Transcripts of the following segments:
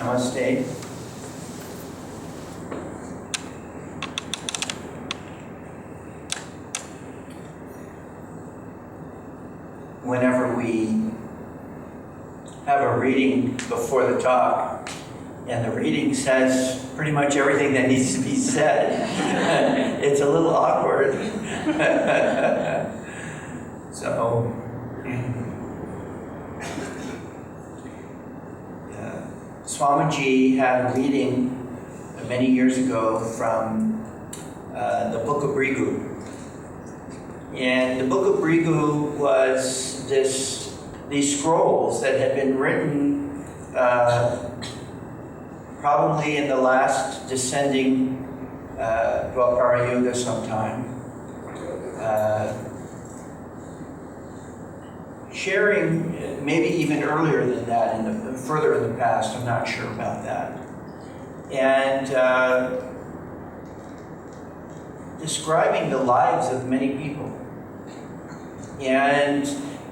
Namaste. Whenever we have a reading before the talk, and the reading says pretty much everything that needs to be said, it's a little awkward. So, Swamiji had a reading many years ago from the Book of Brigu. And the Book of Brigu was these scrolls that had been written probably in the last descending Dwapara Yuga sometime. Sharing maybe even earlier than that, further in the past, I'm not sure about that. And describing the lives of many people. And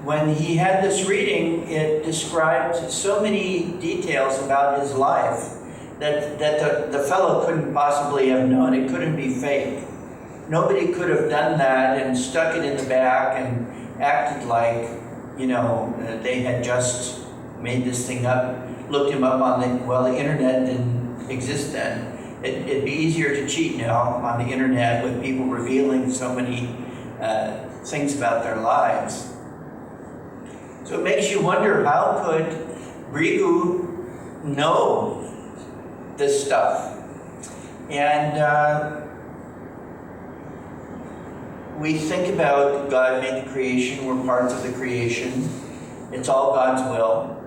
when he had this reading, it described so many details about his life that the fellow couldn't possibly have known. It couldn't be fake. Nobody could have done that and stuck it in the back and acted like, they had just made this thing up, looked him up on the internet didn't exist then. It'd be easier to cheat now on the internet with people revealing so many things about their lives. So it makes you wonder, how could Brigu know this stuff? And we think about God made the creation, we're parts of the creation. It's all God's will.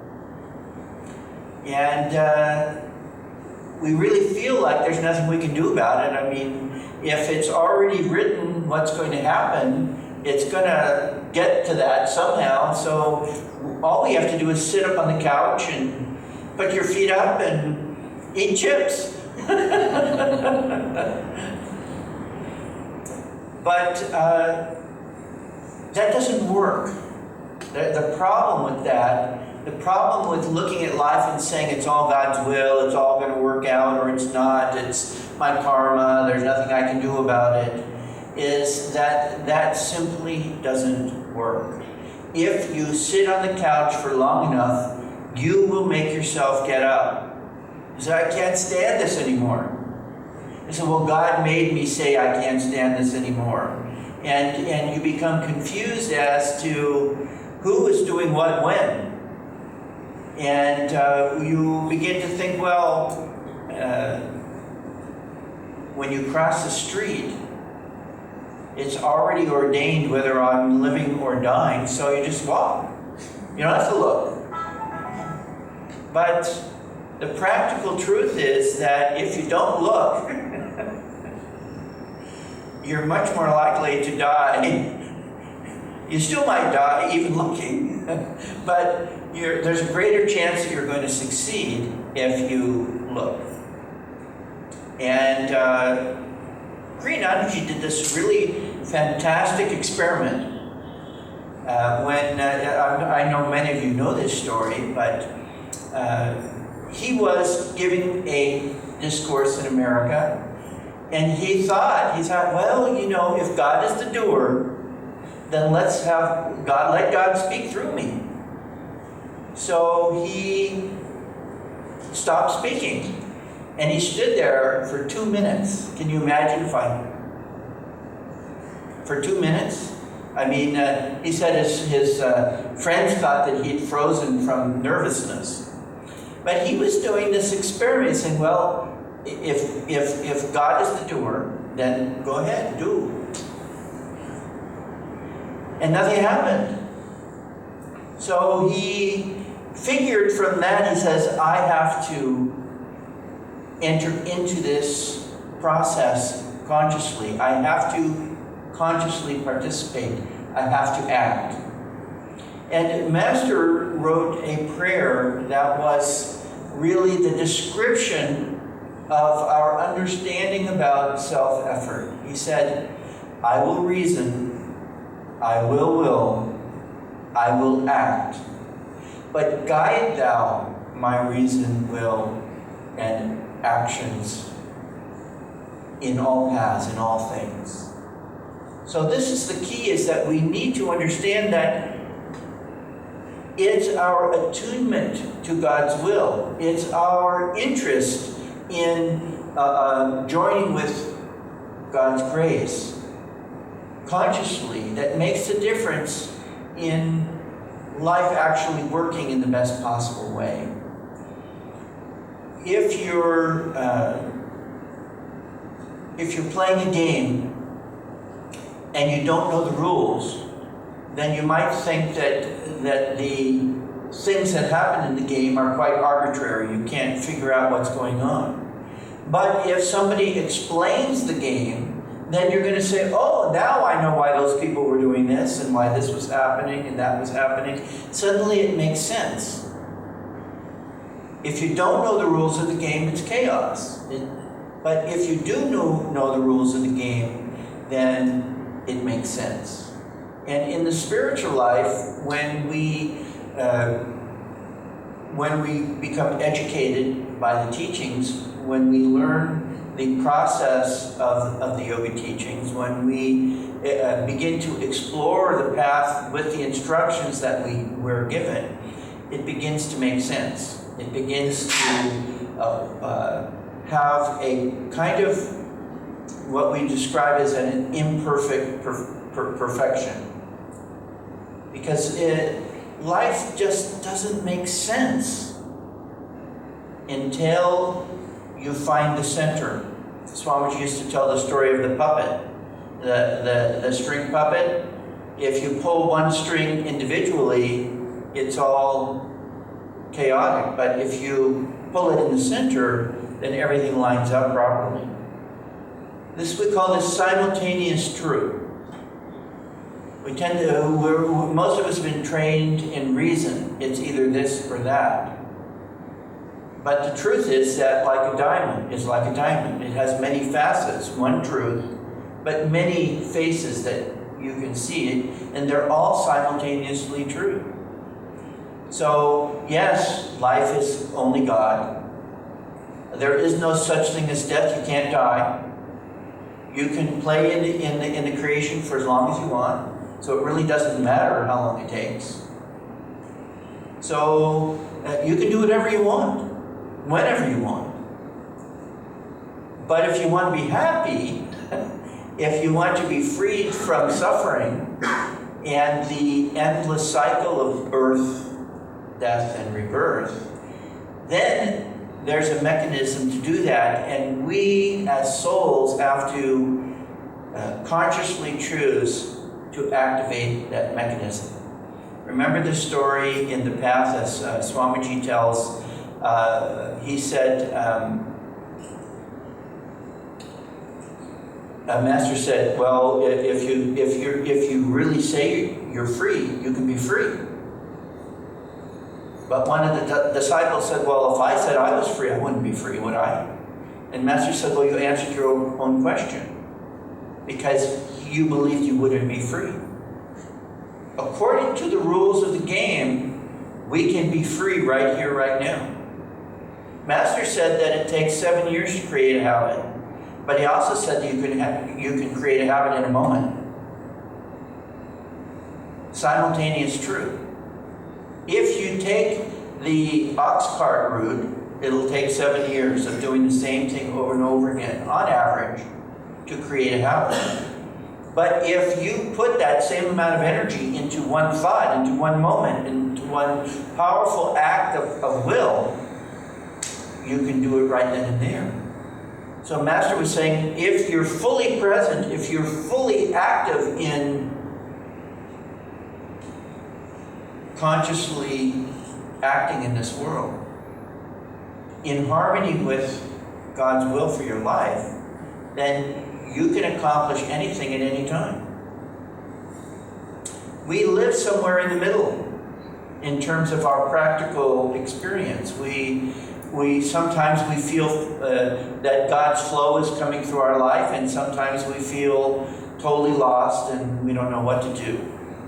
And we really feel like there's nothing we can do about it. I mean, if it's already written what's going to happen, it's going to get to that somehow. So all we have to do is sit up on the couch and put your feet up and eat chips. But that doesn't work. The problem with that, the problem with looking at life and saying it's all God's will, it's all going to work out, or it's not, it's my karma, there's nothing I can do about it, is that simply doesn't work. If you sit on the couch for long enough, you will make yourself get up. You say, I can't stand this anymore. You say, well, God made me say I can't stand this anymore. And you become confused as to who is doing what when. And you begin to think, when you cross the street, it's already ordained whether I'm living or dying, so you just walk. You don't have to look. But the practical truth is that if you don't look, you're much more likely to die. You still might die even looking, but there's a greater chance that you're going to succeed if you look. And Kriyanandaji did this really fantastic experiment. When I know many of you know this story, but he was giving a discourse in America, and he thought, well, if God is the doer, then let God speak through me. So he stopped speaking, and he stood there for 2 minutes. Can you imagine for 2 minutes? I mean, he said his friends thought that he'd frozen from nervousness. But he was doing this experiment, saying, well, if God is the doer, then go ahead, do. And nothing happened. So he figured from that, he says, I have to enter into this process consciously. I have to consciously participate. I have to act. And Master wrote a prayer that was really the description of our understanding about self-effort. He said, I will reason, I will, I will act. But guide thou my reason, will, and actions in all paths, in all things. So this is the key, is that we need to understand that it's our attunement to God's will. It's our interest in joining with God's grace consciously that makes the difference in life actually working in the best possible way. If you're playing a game and you don't know the rules, then you might think that the things that happen in the game are quite arbitrary. You can't figure out what's going on. But if somebody explains the game, then you're going to say, oh, now I know why those people were doing this and why this was happening and that was happening. Suddenly it makes sense. If you don't know the rules of the game, it's chaos. But if you do know the rules of the game, then it makes sense. And in the spiritual life, when we become educated by the teachings, when we learn the process of the yoga teachings, when we begin to explore the path with the instructions that we were given, it begins to make sense. It begins to have a kind of what we describe as an imperfect perfection. Because life just doesn't make sense until you find the center. Swamiji used to tell the story of the puppet, the string puppet. If you pull one string individually, it's all chaotic. But if you pull it in the center, then everything lines up properly. We call this simultaneous true. Most of us have been trained in reason. It's either this or that. But the truth is that like a diamond is like a diamond. It has many facets, one truth, but many faces that you can see it, and they're all simultaneously true. So, yes, life is only God. There is no such thing as death. You can't die. You can play in the creation for as long as you want. So it really doesn't matter how long it takes. So you can do whatever you want, whenever you want. But if you want to be happy, if you want to be freed from suffering and the endless cycle of birth, death, and rebirth, then there's a mechanism to do that. And we as souls have to consciously choose to activate that mechanism. Remember the story in the path as Swamiji tells. He said, a master said, well, if you really say you're free, you can be free. But one of the disciples said, well, if I said I was free, I wouldn't be free, would I? And master said, well, you answered your own question, because you believed you wouldn't be free. According to the rules of the game, we can be free right here, right now. Master said that it takes 7 years to create a habit, but he also said that you can create a habit in a moment. Simultaneous true. If you take the ox cart route, it'll take 7 years of doing the same thing over and over again, on average, to create a habit. But if you put that same amount of energy into one thought, into one moment, into one powerful act of will, you can do it right then and there. So Master was saying, if you're fully present, if you're fully active in consciously acting in this world, in harmony with God's will for your life, then you can accomplish anything at any time. We live somewhere in the middle in terms of our practical experience. We sometimes feel that God's flow is coming through our life, and sometimes we feel totally lost and we don't know what to do.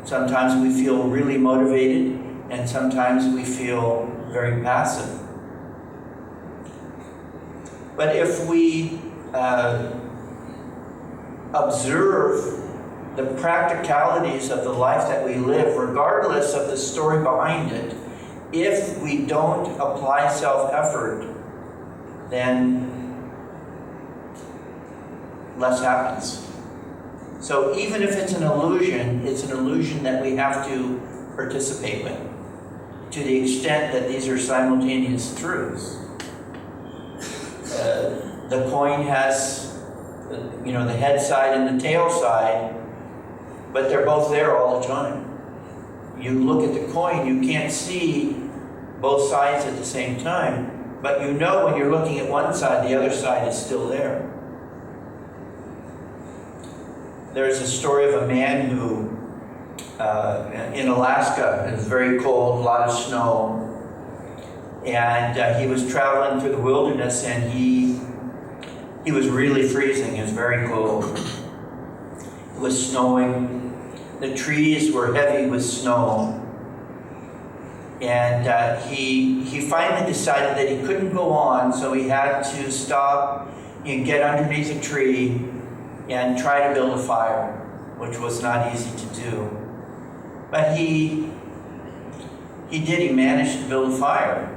Sometimes we feel really motivated, and sometimes we feel very passive. But if we observe the practicalities of the life that we live, regardless of the story behind it, if we don't apply self-effort, then less happens. So even if it's an illusion that we have to participate with, to the extent that these are simultaneous truths. The coin has, the head side and the tail side, but they're both there all the time. You look at the coin, you can't see both sides at the same time, but you know when you're looking at one side, the other side is still there. There's a story of a man who, in Alaska, it's very cold, a lot of snow, and he was traveling through the wilderness, and he was really freezing. It was very cold. It was snowing. The trees were heavy with snow. And he finally decided that he couldn't go on, so he had to stop and get underneath a tree and try to build a fire, which was not easy to do. But he managed to build a fire.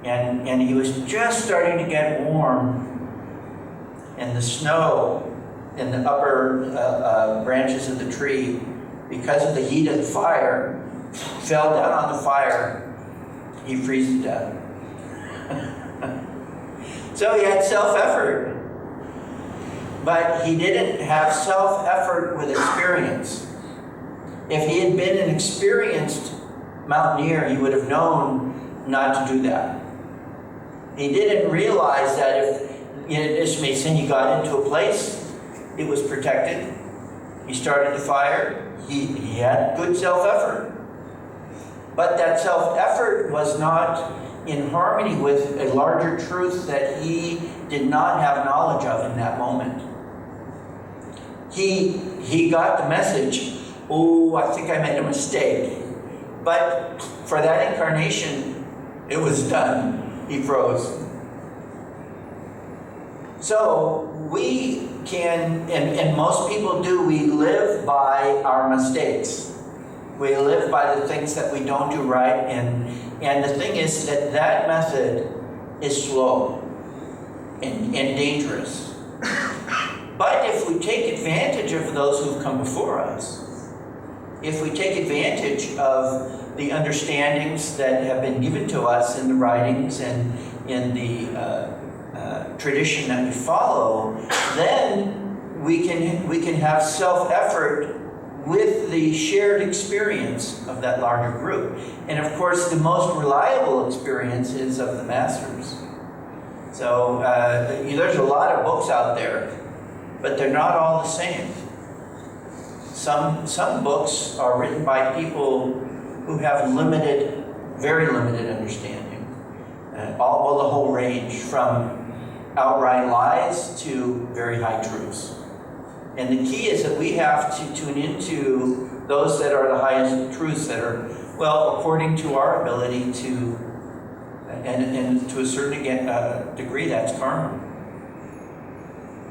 And he was just starting to get warm, and the snow in the upper branches of the tree, because of the heat of the fire, fell down on the fire. He freezes to death. So he had self-effort, but he didn't have self-effort with experience. If he had been an experienced mountaineer, he would have known not to do that. He didn't realize that if he got into a place, it was protected. He started the fire. He had good self-effort. But that self-effort was not in harmony with a larger truth that he did not have knowledge of in that moment. He got the message, oh, I think I made a mistake. But for that incarnation, it was done. He froze. So we can, and most people do, we live by our mistakes. We live by the things that we don't do right, and the thing is that method is slow and dangerous. But if we take advantage of those who've come before us, if we take advantage of the understandings that have been given to us in the writings and in the tradition that we follow, then we can have self-effort with the shared experience of that larger group. And of course, the most reliable experience is of the masters. So there's a lot of books out there, but they're not all the same. Some books are written by people who have very limited understanding. The whole range from outright lies to very high truths. And the key is that we have to tune into those that are the highest truths that are, well, according to our ability to, and to a certain degree, that's karma.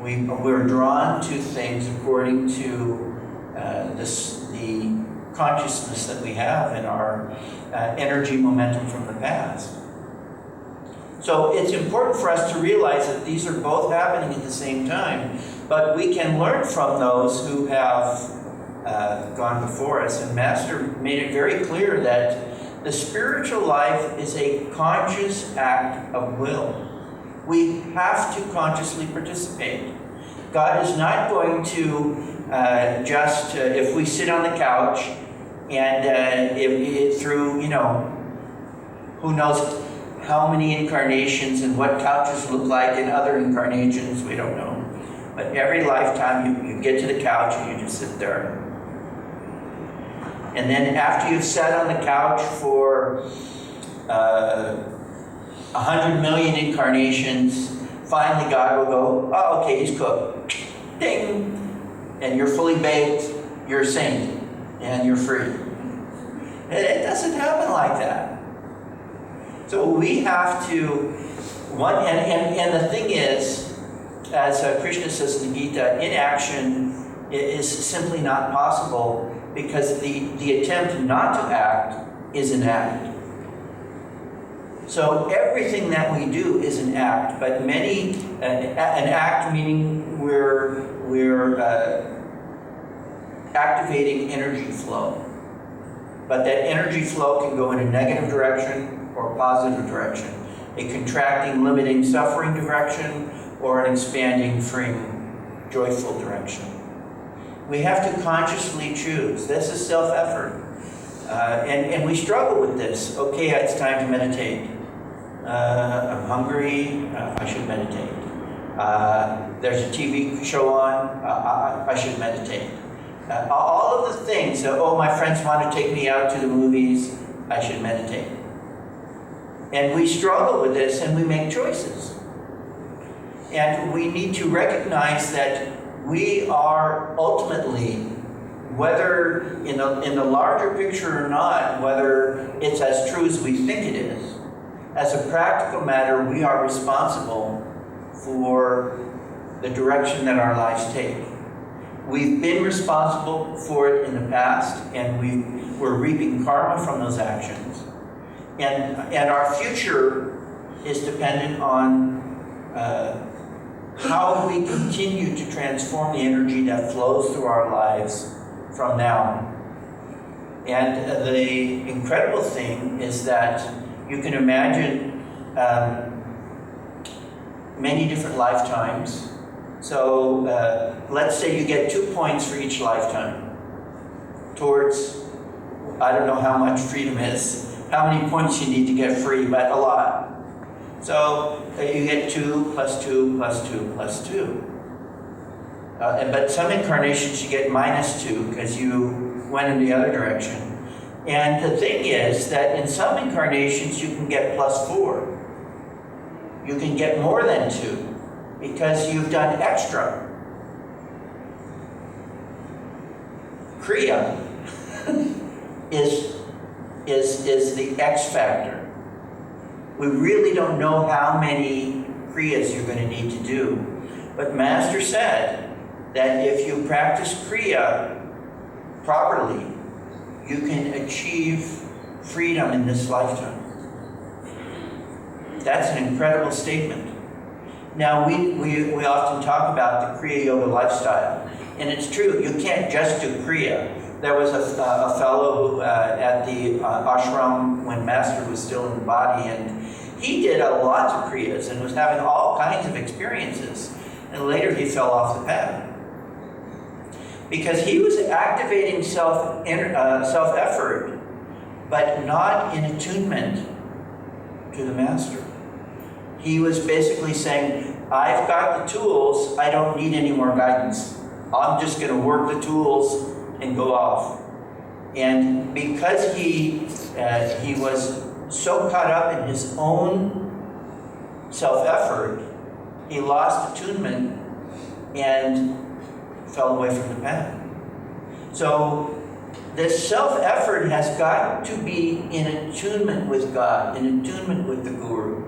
We're drawn to things according to the consciousness that we have in our energy momentum from the past. So it's important for us to realize that these are both happening at the same time, but we can learn from those who have gone before us. And Master made it very clear that the spiritual life is a conscious act of will. We have to consciously participate. God is not going to if we sit on the couch and through, who knows how many incarnations and what couches look like in other incarnations, we don't know. But every lifetime you get to the couch and you just sit there. And then after you've sat on the couch for 100 million incarnations, finally God will go, oh, okay, he's cooked. Ding! And you're fully baked, you're a saint, and you're free. It doesn't happen like that. So we have to And the thing is, as Krishna says in the Gita, inaction is simply not possible because the attempt not to act is an act. So everything that we do is an act, but an act meaning we're activating energy flow. But that energy flow can go in a negative direction or a positive direction, a contracting, limiting, suffering direction, or an expanding, freeing, joyful direction. We have to consciously choose. This is self-effort. And we struggle with this. Okay, it's time to meditate. I'm hungry, I should meditate. There's a TV show on, I should meditate. All of the things, my friends want to take me out to the movies, I should meditate. And we struggle with this and we make choices. And we need to recognize that we are ultimately, whether in the larger picture or not, whether it's as true as we think it is, as a practical matter, we are responsible for the direction that our lives take. We've been responsible for it in the past, and we're reaping karma from those actions. And our future is dependent on how we continue to transform the energy that flows through our lives from now. And the incredible thing is that you can imagine many different lifetimes. So let's say you get 2 points for each lifetime towards, I don't know how much freedom is, how many points you need to get free, but a lot. So you get 2 plus 2 plus 2 plus 2. But some incarnations you get -2 because you went in the other direction. And the thing is that in some incarnations you can get +4. You can get more than 2 because you've done extra. Kriya is the X factor. We really don't know how many Kriyas you're going to need to do. But Master said that if you practice Kriya properly, you can achieve freedom in this lifetime. That's an incredible statement. Now, we often talk about the Kriya Yoga lifestyle, and it's true, you can't just do Kriya. There was a fellow who, at the ashram when Master was still in the body, and he did lots of Kriyas and was having all kinds of experiences, and later he fell off the path. Because he was activating self-effort, but not in attunement to the Master. He was basically saying, I've got the tools, I don't need any more guidance. I'm just going to work the tools and go off. And because he was so caught up in his own self-effort, he lost attunement and fell away from the path. So this self-effort has got to be in attunement with God, in attunement with the Guru.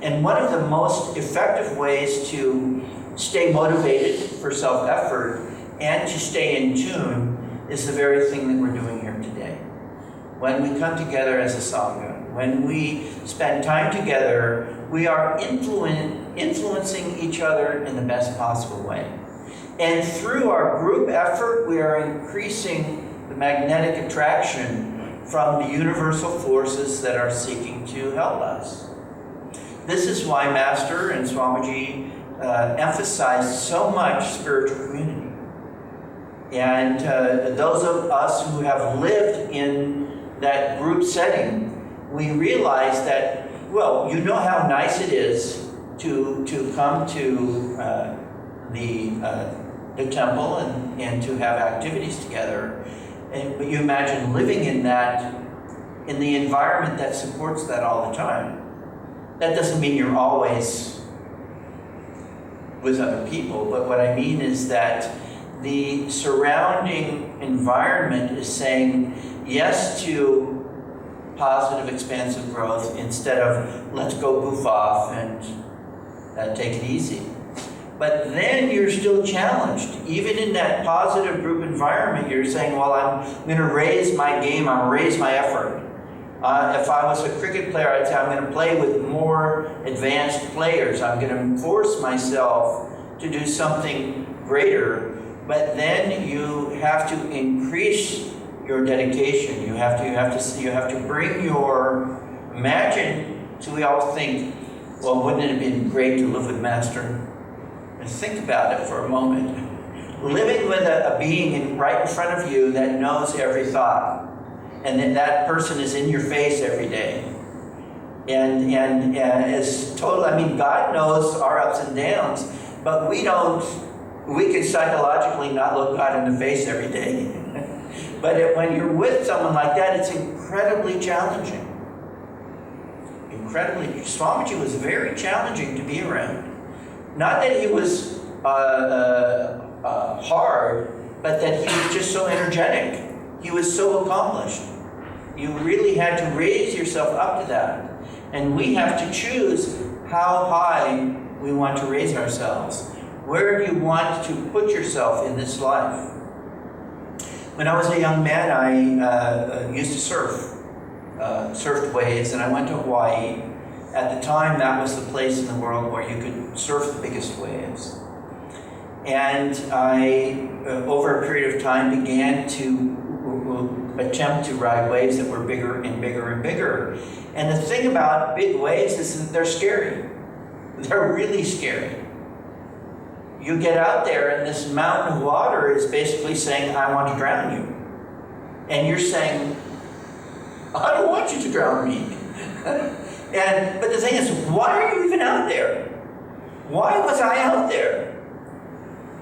And one of the most effective ways to stay motivated for self-effort and to stay in tune is the very thing that we're doing here today. When we come together as a Sangha, when we spend time together, we are influencing each other in the best possible way. And through our group effort, we are increasing the magnetic attraction from the universal forces that are seeking to help us. This is why Master and Swamiji emphasized so much spiritual community. And those of us who have lived in that group setting, we realize that, well, you know how nice it is to come to the temple and to have activities together. But you imagine living in that, in the environment that supports that all the time. That doesn't mean you're always with other people, but what I mean is that the surrounding environment is saying yes to positive, expansive growth instead of let's go goof off and take it easy. But then you're still challenged. Even in that positive group environment, you're saying, well, I'm going to raise my game, I'm going to raise my effort. If I was a cricket player, I'd say I'm going to play with more advanced players. I'm going to force myself to do something greater. But then you have to increase your dedication. You have to bring your imagine. So we always think, well, wouldn't it have been great to live with Master? And think about it for a moment. Living with a being right in front of you that knows every thought, and then that person is in your face every day, and is total. I mean, God knows our ups and downs, but we don't. We can psychologically not look God in the face every day. But when you're with someone like that, it's incredibly challenging. Swamiji was very challenging to be around. Not that he was hard, but that he was just so energetic. He was so accomplished. You really had to raise yourself up to that. And we have to choose how high we want to raise ourselves. Where do you want to put yourself in this life? When I was a young man, I used to surf, surfed waves, and I went to Hawaii. At the time, that was the place in the world where you could surf the biggest waves. And I, over a period of time, began to attempt to ride waves that were bigger and bigger and bigger. And the thing about big waves is that they're scary. They're really scary. You get out there and this mountain of water is basically saying, I want to drown you. And you're saying, I don't want you to drown me. But the thing is, why are you even out there? Why was I out there?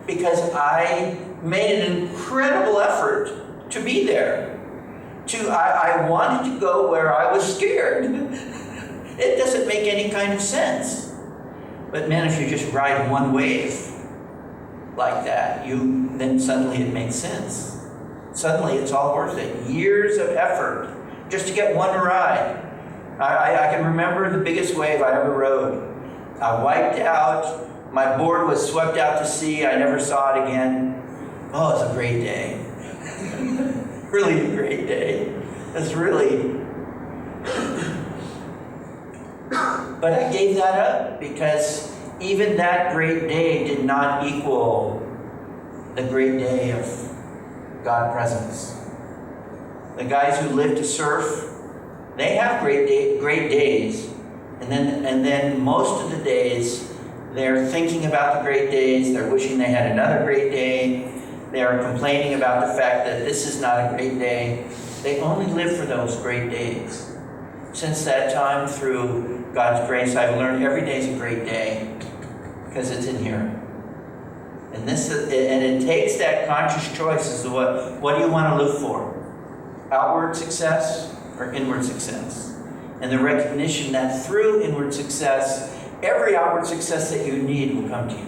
Because I made an incredible effort to be there. I wanted to go where I was scared. It doesn't make any kind of sense. But man, if you just ride one wave like that, then suddenly it makes sense. Suddenly it's all worth it. Years of effort just to get one ride. I can remember the biggest wave I ever rode. I wiped out. My board was swept out to sea. I never saw it again. Oh, it was a great day. Really a great day. It's really... But I gave that up because even that great day did not equal the great day of God presence. The guys who live to surf, they have great days, and then most of the days they're thinking about the great days. They're wishing they had another great day. They are complaining about the fact that this is not a great day. They only live for those great days. Since that time, through God's grace, I've learned every day is a great day because it's in here. And it takes that conscious choice as to what do you want to live for? Outward success or inward success? And the recognition that through inward success, every outward success that you need will come to you.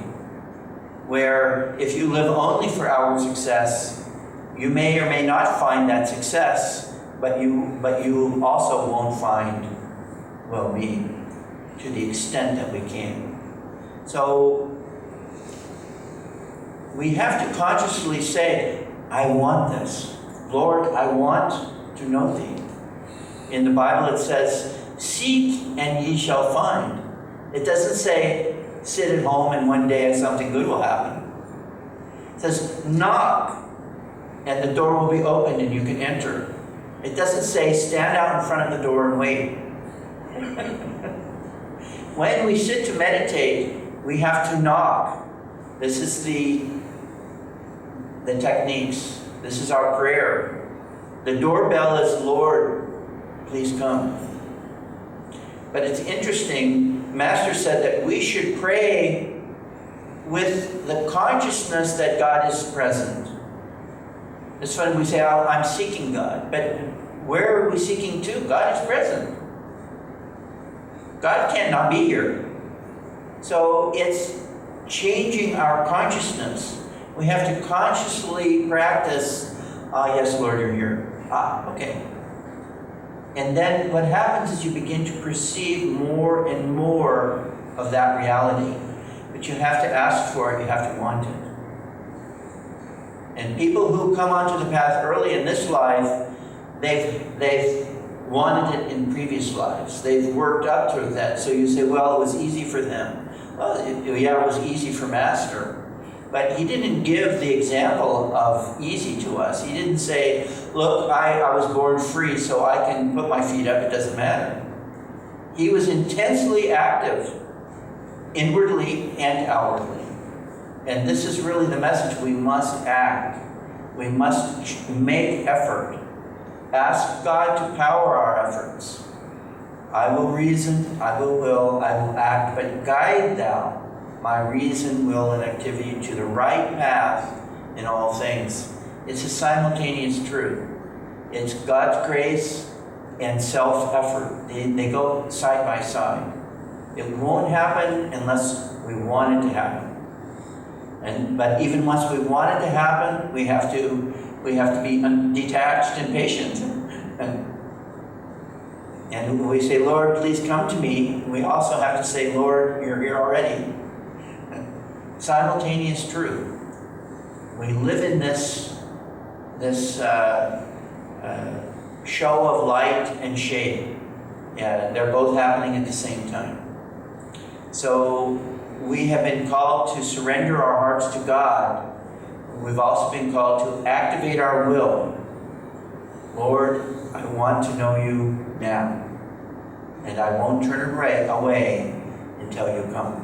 Where if you live only for outward success, you may or may not find that success, but you also won't find well-being to the extent that we can. So we have to consciously say, I want this. Lord, I want to know thee. In the Bible it says, seek and ye shall find. It doesn't say, sit at home and one day something good will happen. It says, knock and the door will be opened and you can enter. It doesn't say, stand out in front of the door and wait. When we sit to meditate, we have to knock. This is the techniques. This is our prayer. The doorbell is, Lord, please come. But it's interesting, Master said that we should pray with the consciousness that God is present. It's funny we say, oh, I'm seeking God. But where are we seeking to? God is present. God cannot be here. So it's changing our consciousness. We have to consciously practice, yes, Lord, you're here. Okay. And then what happens is you begin to perceive more and more of that reality. But you have to ask for it, you have to want it. And people who come onto the path early in this life, they've wanted it in previous lives. They've worked up to that. So you say, well, it was easy for them. Well, it was easy for Master. But he didn't give the example of easy to us. He didn't say, look, I was born free, so I can put my feet up, it doesn't matter. He was intensely active, inwardly and outwardly. And this is really the message. We must act. We must make effort. Ask God to power our efforts. I will reason, I will act, but guide thou my reason, will, and activity to the right path in all things. It's a simultaneous truth. It's God's grace and self-effort. They go side by side. It won't happen unless we want it to happen. But even once we want it to happen, we have to be detached and patient. And when we say, Lord, please come to me, we also have to say, Lord, you're here already. Simultaneous truth. We live in this show of light and shade. Yeah, they're both happening at the same time. So we have been called to surrender our hearts to God. We've also been called to activate our will. Lord, I want to know you now. And I won't turn away until you come.